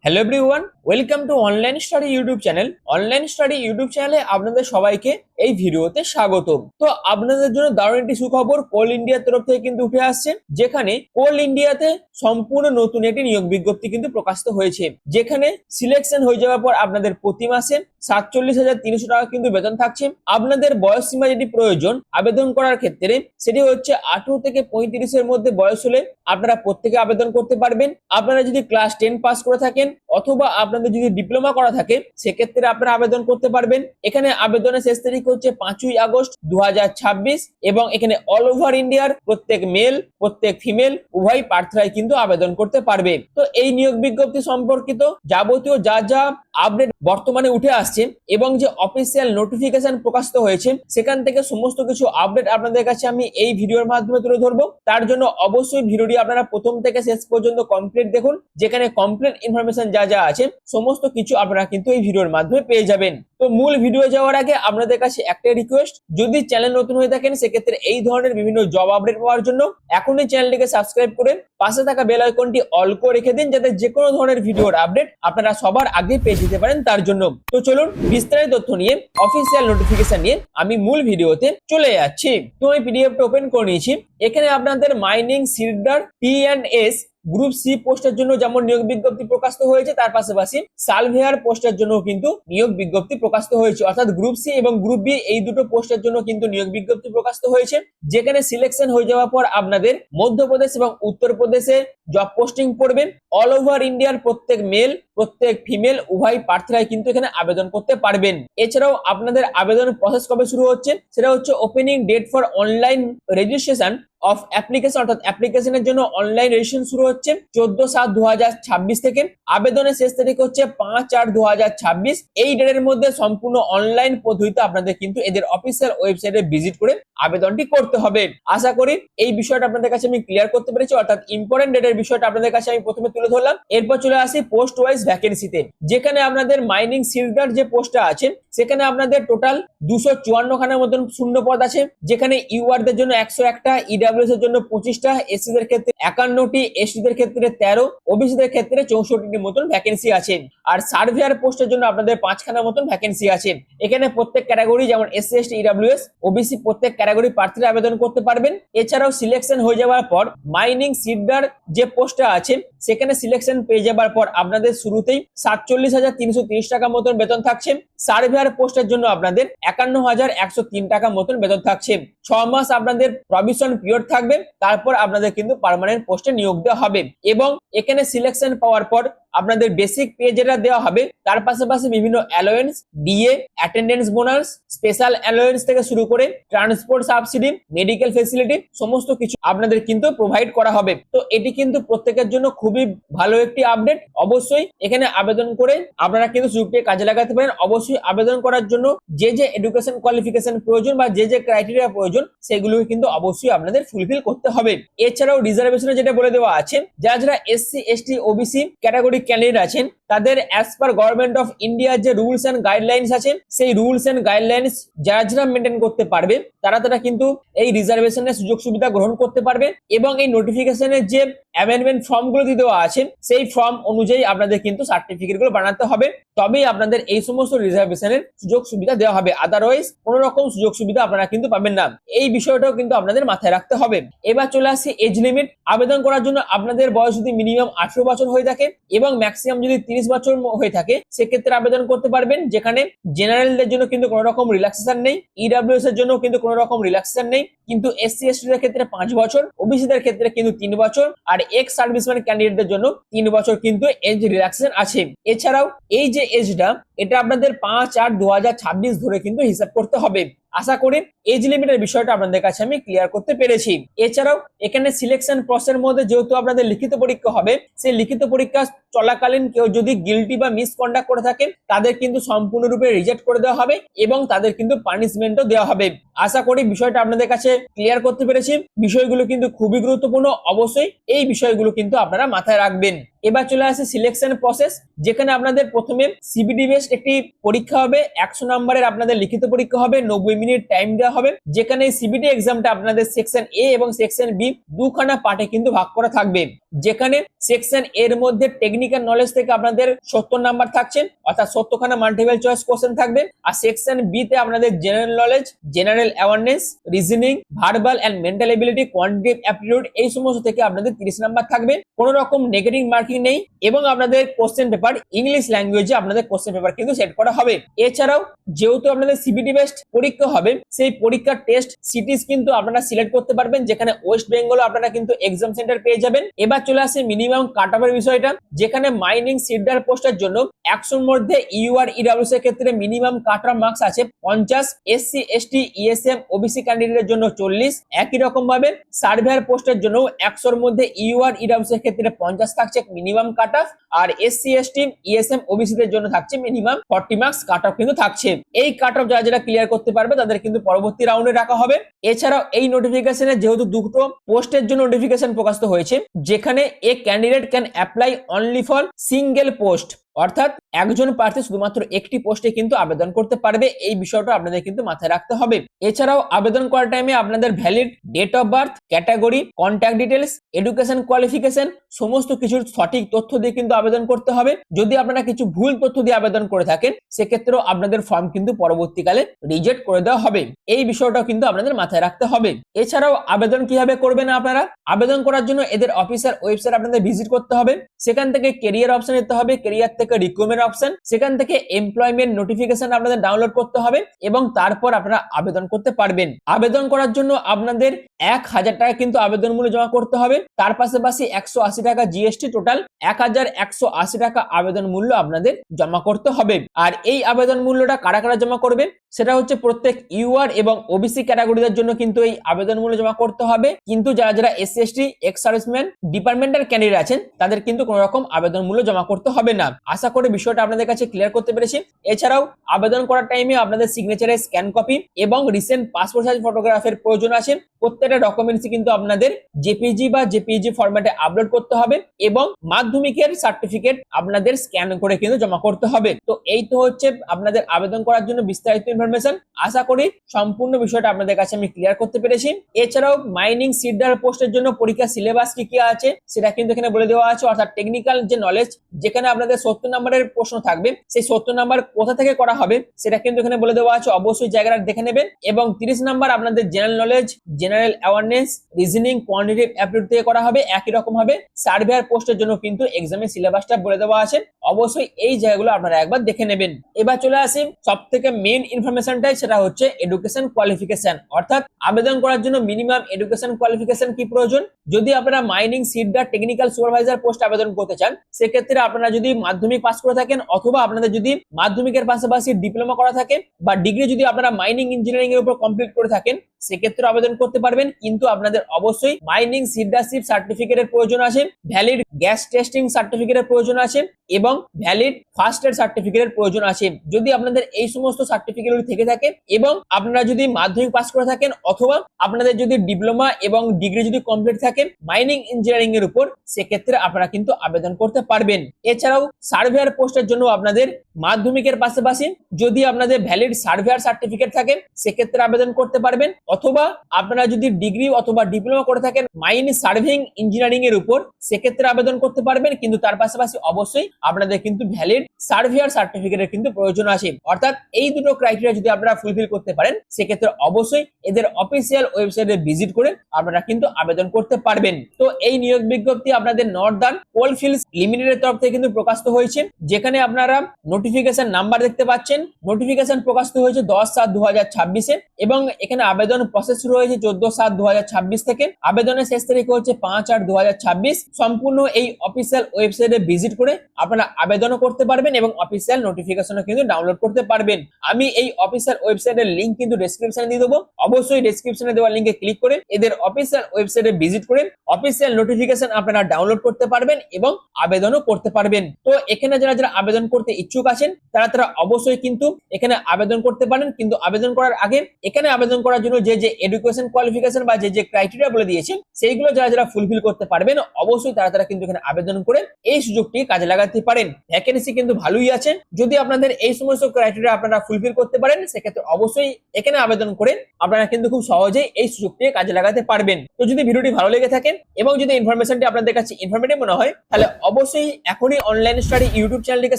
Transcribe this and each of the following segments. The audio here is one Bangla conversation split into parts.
Hello everyone, welcome to online study YouTube channel. Online study YouTube চ্যানেলে আপনাদের সবাইকে এই ভিডিওতে স্বাগতম। তো আপনাদের জন্য দারুণ একটি সুখবর কোল ইন্ডিয়ার তরফ থেকে কিন্তু উঠে আসছে, যেখানে কোল ইন্ডিয়াতে সম্পূর্ণ নতুন একটি নিয়োগ বিজ্ঞপ্তি কিন্তু প্রকাশিত হয়েছে, যেখানে সিলেকশন হয়ে যাওয়ার পর আপনাদের প্রতি মাসে 47,300 টাকা কিন্তু বেতন থাকছে। আপনাদের বয়স সীমা যেটি প্রয়োজন আবেদন করার ক্ষেত্রে সেটি হচ্ছে 18 থেকে 35-এর মধ্যে বয়স হলে আপনারা প্রত্যেকে আবেদন করতে পারবেন। আপনারা যদি ক্লাস 10 পাস করে থাকেন অথবা আপনাদের যদি ডিপ্লোমা করা থাকে সেক্ষেত্রে আপনারা আবেদন করতে পারবেন। এখানে আবেদনের শেষ তারিখ হচ্ছে 5ই আগস্ট 2026 এবং এখানে অল ওভার ইন্ডিয়ার প্রত্যেক মেল প্রত্যেক ফিমেল উভয় প্রার্থীরাই কিন্তু আবেদন করতে পারবে। তো এই নিয়োগ বিজ্ঞপ্তি সম্পর্কিত যাবতীয় যা যা আপডেট বর্তমানে উঠে আসছে এবং যে অফিসিয়াল নোটিফিকেশন প্রকাশিত হয়েছে সেখান থেকে সমস্ত কিছু আপডেট আপনাদের কাছে আমি এই ভিডিওর মাধ্যমে তুলে ধরবো। তার জন্য অবশ্যই ভিডিওটি আপনারা প্রথম থেকে শেষ পর্যন্ত কমপ্লিট দেখুন, যেখানে কমপ্লিট ইনফরমেশন যা যা আছে সমস্ত কিছু আপনারা কিন্তু এই ভিডিওর মাধ্যমে পেয়ে যাবেন। তো মূল ভিডিও যাওয়ার আগে আপনাদের কাছে একটাই রিকোয়েস্ট, যদি চ্যানেল নতুন হয়ে থাকেন সেক্ষেত্রে এই ধরনের বিভিন্ন জব আপডেট পাওয়ার জন্য এখনই চ্যানেলটিকে সাবস্ক্রাইব করে পাশে থাকা বেল আইকনটি অল করে রেখে দিন, যাতে যে কোনো ধরনের ভিডিওর আপডেট আপনারা সবার আগে পেয়ে যেতে পারেন তার জন্য। তো চলুন বিস্তারিত তথ্য নিয়ে অফিসিয়াল নোটিফিকেশন নিয়ে আমি মূল ভিডিওতে চলে যাচ্ছি। তো আমি পিডিএফটা ওপেন করে নিয়েছি। এখানে আপনাদের মাইনিং সিডার টি&এস গ্রুপ সি পোস্টের জন্য যেমন নিয়োগ বিজ্ঞপ্তি প্রকাশিত হয়েছে, তার পাশাপাশি সার্ভেয়ার পোস্টের জন্য কিন্তু নিয়োগ বিজ্ঞপ্তি প্রকাশিত হয়েছে, অর্থাৎ গ্রুপ সি এবং গ্রুপ বি এই দুটো পোস্টের জন্য কিন্তু নিয়োগ বিজ্ঞপ্তি প্রকাশিত হয়েছে। যেখানে সিলেকশন হয়ে যাওয়ার পর আপনাদের মধ্যপ্রদেশ এবং উত্তরপ্রদেশে জব পোস্টিং পড়বেন। অল ওভার ইন্ডিয়ার প্রত্যেক মেল প্রত্যেক ফিমেল উভয় প্রার্থীরাই কিন্তু এখানে আবেদন করতে পারবেন। এছাড়াও আপনাদের আবেদন প্রসেস কবে শুরু হচ্ছে সেটা হচ্ছে opening date for online registration of application, অর্থাৎ অ্যাপ্লিকেশনের জন্য অনলাইন রেজিস্ট্রেশন শুরু হচ্ছে 14/7/2026 থেকে। আবেদনের শেষ তারিখ হচ্ছে 5/8/2026। এই ডেটের মধ্যে সম্পূর্ণ অনলাইন পদ্ধতিতে আপনাদের কিন্তু এদের অফিসিয়াল ওয়েবসাইটে ভিজিট করে আবেদনটি করতে হবে। আশা করি এই বিষয়টা আপনাদের কাছে আমি ক্লিয়ার করতে পেরেছি, অর্থাৎ ইম্পর্টেন্ট ডেটের বিষয়টা আপনাদের কাছে আমি প্রথমে তুলে ধরলাম। এরপর চলে আসি পোস্ট ওয়াইজ ভ্যাকেন্সিতে, যেখানে আপনাদের মাইনিং সিলডার যে পোস্টটা আছে সেখানে আপনাদের টোটাল 254 খানার মতন শূন্য পদ আছে, যেখানে ইউআরদের জন্য 101টা, ইডব্লিউএস এর জন্য 25টা, এসসি দের ক্ষেত্রে 51টি, এসটি দের ক্ষেত্রে 13, ওবিসি দের ক্ষেত্রে 64টি মতন ভ্যাকেন্সি আছে। আর সার্ভেয়ার পোস্টের জন্য আপনাদের 5 খানার মতন ভ্যাকেন্সি আছে। এখানে প্রত্যেক ক্যাটাগরি যেমন এসসি এসটি ইডব্লিউএস ওবিসি প্রত্যেক ক্যাটাগরি প্রার্থীরা আবেদন করতে পারবেন। এছাড়াও সিলেকশন হয়ে যাওয়ার পর মাইনিং সিডার যে পোস্টটা আছে সেখানে সিলেকশন পেয়ে যাবার পর আপনাদের শুরুতেই 47,330 টাকা মতন বেতন থাকছে। সার্ভেয়ার পোস্টের জন্য আপনাদের 51,103 টাকা মতন বেতন থাকছে। 6 মাস আপনাদের প্রভিশন পিরিয়ড থাকবে, তারপর আপনাদের কিন্তু পার্মানেন্ট পোস্টে নিয়োগ দেওয়া হবে। এবং এখানে সিলেকশন পাওয়ার পর আপনাদের বেসিক পে যেটা দেওয়া হবে তার পাশাপাশি বিভিন্ন allowance, DA, attendance bonus, special allowance থেকে শুরু করে ট্রান্সপোর্ট সাবসিডি, মেডিকেল ফেসিলিটি সমস্ত কিছু আপনাদের কিন্তু প্রোভাইড করা হবে। তো এটি কিন্তু প্রত্যেকের জন্য খুবই ভালো একটি আপডেট। অবশ্যই এখানে আবেদন করে আপনারা কিন্তু সুযোগটি কাজে লাগাতে পারেন। অবশ্যই আবেদন করার জন্য যে যে এডুকেশন কোয়ালিফিকেশন প্রয়োজন বা যে যে ক্রাইটেরিয়া প্রয়োজন সেগুলোকে কিন্তু অবশ্যই আপনাদের ফুলফিল করতে হবে। এছাড়াও রিজার্ভেশনে যেটা বলে দেওয়া আছে, যারা যারা SC ST OBC category candidate আছেন তাদের অ্যাজ পার গভর্নমেন্ট অফ ইন্ডিয়ার যে রুলস এন্ড গাইডলাইন্স আছে সেই রুলস এন্ড গাইডলাইন্স যারা যারা মেনটেন করতে পারবে তারা কিন্তু এই রিজার্ভেশনের সুযোগ সুবিধা গ্রহণ করতে পারবে। এবং এই নোটিফিকেশনের যে অ্যামেন্ডমেন্ট ফর্ম গুলো দিয়ে দেওয়া আছে সেই ফর্ম অনুযায়ী আপনাদের কিন্তু সার্টিফিকেট গুলো বানাতে হবে, তবেই আপনাদের এই সমস্ত রিজার্ভেশনের সুযোগ সুবিধা দেওয়া হবে। আদারওয়াইজ কোনো রকম সুযোগ সুবিধা আপনারা কিন্তু পাবেন না। এই বিষয়টাও কিন্তু আপনাদের মাথায় রাখতে হবে। এবার চলে আসি এজ লিমিট। আবেদন করার জন্য আপনাদের বয়স যদি মিনিমাম 18 বছর হয়ে থাকে এবং ম্যাক্সিমাম যদি 30 বছর হয়ে থাকে সেক্ষেত্রে আবেদন করতে পারবেন। যেখানে জেনারেলদের জন্য কিন্তু কোনো রকম রিল্যাক্সেশন নেই, ইডব্লিউএস এর জন্য কিন্তু কোনো রকম রিল্যাক্সেশন নেই, কিন্তু এসসি এসটি দের ক্ষেত্রে 5 বছর, ওবিসি দের ক্ষেত্রে কিন্তু 3 বছর, আর এক্স সার্ভিসম্যান ক্যান্ডিডেটদের জন্য 3 বছর কিন্তু এজ রিল্যাক্সেশন আছে। এছাড়াও এই যে এজটা এটা আপনাদের 5/8/2026 ধরে কিন্তু হিসাব করতে হবে। আশা করি এজ লিমিটের বিষয়টা আপনাদের কাছে আমি ক্লিয়ার করতে পেরেছি। এছাড়াও এখানে সিলেকশন প্রসেসের মধ্যে যেহেতু আপনাদের লিখিত পরীক্ষা হবে, সেই লিখিত পরীক্ষা চলাকালীন কেউ যদি গিলটি বা মিসকন্ডাক্ট করে থাকে তাদের কিন্তু সম্পূর্ণরূপে রিজেক্ট করে দেওয়া হবে এবং তাদের কিন্তু পানিশমেন্টও দেওয়া হবে। আশা করি বিষয়টা আপনাদের কাছে ক্লিয়ার করতে পেরেছি। বিষয়গুলো কিন্তু খুবই গুরুত্বপূর্ণ, অবশ্যই এই বিষয়গুলো কিন্তু আপনারা মাথায় রাখবেন। এবার চলে আসে সিলেকশন প্রসেস, যেখানে আপনাদের প্রথমে সিবিটি বেসড একটি পরীক্ষা হবে, 100 নম্বরের আপনাদের লিখিত পরীক্ষা হবে, 90 মিনিট টাইম দেওয়া হবে, যেখানে সিবিটি এক্সামটা আপনাদের সেকশন এ এবং সেকশন বি দুখানা পার্টে কিন্তু ভাগ করা থাকবে। যেখানে সেকশন এর মধ্যে টেকনিক্যাল নলেজ থেকে আপনাদের 70 নাম্বার থাকছে, অর্থাৎ 70 খানা মাল্টিপল চয়েস কোশ্চেন থাকবে। আর সেকশন বি তে আপনাদের general knowledge, general awareness, reasoning, verbal and mental ability, quantitative aptitude এই সমস্ত থেকে আপনাদের 30 নাম্বার থাকবে। কোনো রকম নেগেটিভ মার্কিং নেই এবং আপনাদের কোশ্চেন পেপার ইংলিশ ল্যাঙ্গুয়েজে আপনাদের কোশ্চেন পেপার কিন্তু সেট করা হবে। এছাড়াও যেহেতু আপনাদের সিবিটি বেসড পরীক্ষা হবে, সেই পরীক্ষার টেস্ট সিটিজ কিন্তু আপনারা সিলেক্ট করতে পারবেন, যেখানে ওয়েস্ট বেঙ্গল আপনারা কিন্তু এক্সাম সেন্টার পেয়ে যাবেন। এবার চলে আসে মিনিমাম কাট অফের বিষয়টা, যেখানে মাইনিং সিডার পোস্টের জন্য 100 এর মধ্যে ইউআর ইডব্লিউএস এর ক্ষেত্রে মিনিমাম কাট অফ মার্কস আছে 50, এসসি এসটি ইএসএম ওবিসি ক্যান্ডিডেটের জন্য 40। একই রকম ভাবে সার্ভেয়ার পোস্টের জন্য 100 এর মধ্যে ইউআর ইডব্লিউএস এর ক্ষেত্রে 50 থাকছে মিনিমাম কাট অফ, আর এসসি এসটি ইএসএম ওবিসি দের জন্য থাকছে মিনিমাম 40 মার্কস কাট অফ কিন্তু থাকছে। এই কাট অফ যারা ক্লিয়ার করতে পারবে তাদের কিন্তু পরবর্তী রাউন্ডে রাখা হবে। এছাড়াও এই নোটিফিকেশনে যেহেতু দুটো পোস্টের জন্য নোটিফিকেশন প্রকাশিত হয়েছে, যেখানে এ candidate can apply only for single post, অর্থাৎ একজন প্রার্থী শুধুমাত্র একটি পোস্টে কিন্তু আবেদন করতে পারবে, এই বিষয়টা আপনাদের কিন্তু মাথায় রাখতে হবে। এছাড়াও আবেদন করার টাইমে আপনাদের valid date of birth, category, contact details, education qualification সমস্ত কিছুর সঠিক তথ্য দিয়ে কিন্তু আবেদন করতে হবে। যদি আপনারা কিছু ভুল তথ্য দিয়ে আবেদন করে থাকেন, সেক্ষেত্রেও আপনাদের ফর্ম কিন্তু পরবর্তীকালে রিজেক্ট করে দেওয়া হবে, এই বিষয়টাও কিন্তু আপনাদের মাথায় রাখতে হবে। এছাড়াও আবেদন কিভাবে করবেন আপনারা, আবেদন করার জন্য এদের অফিসিয়াল ওয়েবসাইট আপনাদের ভিজিট করতে হবে, সেখান থেকে কেরিয়ার অপশন নিতে হবে, কেরিয়ার থেকে রিক্রুটমেন্ট অপশন, সেখান থেকে এমপ্লয়মেন্ট নোটিফিকেশন আপনাদের ডাউনলোড করতে হবে এবং তারপর আপনারা আবেদন করতে পারবেন। আবেদন করার জন্য আপনাদের 1000 টাকা কিন্তু আবেদন মূল্য জমা করতে হবে, তার পাশাপাশি 180 টাকা জিএসটি, টোটাল 1180 টাকা আবেদন মূল্য আপনাদের জমা করতে হবে। আর এই আবেদন মূল্যটা কারা কারা জমা করবে, সেটা হচ্ছে প্রত্যেক ইউআর এবং ওবিসি ক্যাটাগরিদের জন্য কিন্তু এই আবেদন মূল্য জমা করতে হবে, কিন্তু যারা যারা SC ST ex serviceman departmental candidate আছেন তাদের কিন্তু কোনো রকম আবেদন মূল্য জমা করতে হবে না। আশা করি বিষয়টা আপনাদের কাছে ক্লিয়ার করতে পেরেছি। এছাড়াও আবেদন করার টাইমে আপনাদের সিগনেচারের স্ক্যান কপি এবং রিসেন্ট পাসপোর্ট সাইজ ফটোগ্রাফের প্রয়োজন আছে। প্রত্যেকটা ডকুমেন্টস কিন্তু আপনাদের জেপিজি বা জেপিইজি ফরম্যাটে আপলোড করতে হবে এবং মাধ্যমিকের সার্টিফিকেট আপনাদের স্ক্যান করে কিন্তু জমা করতে হবে। তো এই তো হচ্ছে আপনাদের আবেদন করার জন্য বিস্তারিত ইনফরমেশন। আশা করি সম্পূর্ণ বিষয়টা আপনাদের কাছে আমি ক্লিয়ার করতে পেরেছি। এছাড়াও মাইনিং সিডার পোস্টের জন্য পরীক্ষা সিলেবাস কি কি আছে সেটা কিন্তু এখানে বলে দেওয়া আছে, অর্থাৎ টেকনিক্যাল যে নলেজ, যেখানে আপনাদের 70 নম্বরের প্রশ্ন থাকবে, সেই 70 নাম্বার কোথা থেকে করা হবে সেটা কিন্তু এখানে বলে দেওয়া আছে, অবশ্যই জায়গাটা দেখে নেবেন। এবং 30 নাম্বার আপনাদের general knowledge, general awareness, reasoning, quantitative aptitude থেকে করা হবে। একই রকম ভাবে সার্ভেয়ার পোস্টের জন্য কিন্তু এক্সামের সিলেবাসটা বলে দেওয়া আছে, অবশ্যই এই জায়গাগুলো আপনারা একবার দেখে নেবেন। এবার চলে আসি সবথেকে মেইন ইনফরমেশনটাই, সেটা হচ্ছে এডুকেশন কোয়ালিফিকেশন, অর্থাৎ আবেদন করার জন্য মিনিমাম এডুকেশন কোয়ালিফিকেশন কি প্রয়োজন। যদি আপনারা মাইনিং সিডার টেকনিক্যাল সুপারভাইজার পোস্ট আবেদন করতে চান, সেক্ষেত্রে আপনারা যদি মাধ্যমিক পাস করে থাকেন অথবা আপনাদের যদি মাধ্যমিকের পাশাপাশি ডিপ্লোমা করা থাকে বা ডিগ্রি যদি আপনারা মাইনিং ইঞ্জিনিয়ারিং এর উপর কমপ্লিট করে থাকেন, সেক্ষেত্রে আবেদন করতে পারবেন। কিন্তু আপনাদের অবশ্যই মাইনিং সিডারশিপ সার্টিফিকেটের প্রয়োজন আছে, ভ্যালিড গ্যাস টেস্টিং সার্টিফিকেটের প্রয়োজন আছে এবং ভ্যালিড ফার্স্ট এড সার্টিফিকেটের প্রয়োজন আছে। যদি আপনাদের এই সমস্ত সার্টিফিকেটগুলি থেকে থাকে এবং আপনারা যদি মাধ্যমিক পাস করে থাকেন অথবা আপনাদের যদি ডিপ্লোমা এবং ডিগ্রি যদি কমপ্লিট থাকে মাইনিং ইঞ্জিনিয়ারিং এর উপর, সেক্ষেত্রে আপনারা কিন্তু আবেদন করতে পারবেন। এছাড়াও সার্ভেয়ার পোস্টের জন্য আপনাদের মাধ্যমিকের পাশাপাশি যদি আপনাদের ভ্যালিড সার্ভেয়ার সার্টিফিকেট থাকে, সেক্ষেত্রে আবেদন করতে পারবেন। অথবা আপনারা যদি ডিগ্রি অথবা ডিপ্লোমা করে থাকেন মাইন সার্ভিং ইঞ্জিনিয়ারিং এর উপর, সেক্ষেত্রে আবেদন করতে পারবেন। কিন্তু তার পাশাপাশি অবশ্যই আপনাদের কিন্তু ভ্যালিড সার্ভেয়ার সার্টিফিকেটের কিন্তু প্রয়োজন আছে। অর্থাৎ এই দুটো ক্রাইটেরিয়া যদি আপনারা ফুলফিল করতে পারেন, সেক্ষেত্রে অবশ্যই এদের অফিসিয়াল ওয়েবসাইটে ভিজিট করে আপনারা কিন্তু আবেদন করতে পারবেন। তো এই নিয়োগ বিজ্ঞপ্তি আপনাদের নর্দার্ন কোলফিল্ডস লিমিটেডের তরফ থেকে কিন্তু প্রকাশিত হয়েছে, যেখানে আপনারা নোটিফিকেশন নাম্বার দেখতে পাচ্ছেন। নোটিফিকেশন প্রকাশিত হয়েছে 10/7/2026 এবং এখানে আবেদন প্রসেস শুরু হয়েছে 14/7/2026 থেকে। আবেদনের শেষ তারিখ হচ্ছে 5/8/2026। সম্পূর্ণ এই অফিসিয়াল ওয়েবসাইটে ভিজিট করে আপনারা আবেদনও করতে পারবেন এবং অফিসিয়াল নোটিফিকেশনও কিন্তু ডাউনলোড করতে পারবেন। আমি এই অফিসিয়াল ওয়েবসাইটের লিংক কিন্তু ডেসক্রিপশনে দিয়ে দেবো। অবশ্যই ডেসক্রিপশনে দেওয়া লিংকে ক্লিক করে এদের অফিসিয়াল ওয়েবসাইটে ভিজিট করে অফিসিয়াল নোটিফিকেশন আপনারা ডাউনলোড করতে পারবেন এবং আবেদনও করতে পারবেন। তো এখানে যারা যারা আবেদন করতে ইচ্ছুক আছেন তারা অবশ্যই কিন্তু এখানে আবেদন করতে পারেন। কিন্তু আবেদন করার আগে এখানে আবেদন করার জন্য যে এডুকেশন কোয়ালিফিকেশন বা যে ক্রাইটেরিয়া বলে দিয়েছেন সেইগুলো যারা যারা ফুলফিল করতে পারবেন অবশ্যই তারা কিন্তু এখানে আবেদন করে এই সুযোগটি কাজে লাগাতে পারেন। ভ্যাকেন্সি কিন্তু ভালোই আছে। যদি আপনাদের এই সমস্ত ক্রাইটেরিয়া আপনারা ফুলফিল করতে পারেন সেক্ষেত্রে অবশ্যই এখানে আবেদন করে আপনারা কিন্তু খুব সহজেই এই সুযোগটি কাজে লাগাতে পারবেন। তো যদি ভিডিওটি ভালো লেগে থাকেন এবং যদি ইনফরমেশনটি আপনাদের কাছে ইনফরমেটিভ মনে হয় তাহলে অবশ্যই এখনই অনলাইন স্টাডি ইউটিউব চ্যানেলটিকে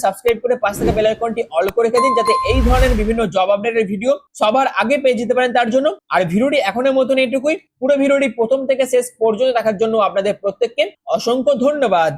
সাবস্ক্রাইব করে পাশে থাকা বেল আইকনটি অল করে রেখে দিন যাতে এই ধরনের বিভিন্ন জব আপডেটের ভিডিও সবার আগে পেয়ে যেতে পারেন তার জন্য। আর ভিডিওটি এখনের মতন এইটুকুই। পুরো ভিডিওটি প্রথম থেকে শেষ পর্যন্ত দেখার জন্য আপনাদের প্রত্যেককে অসংখ্য ধন্যবাদ।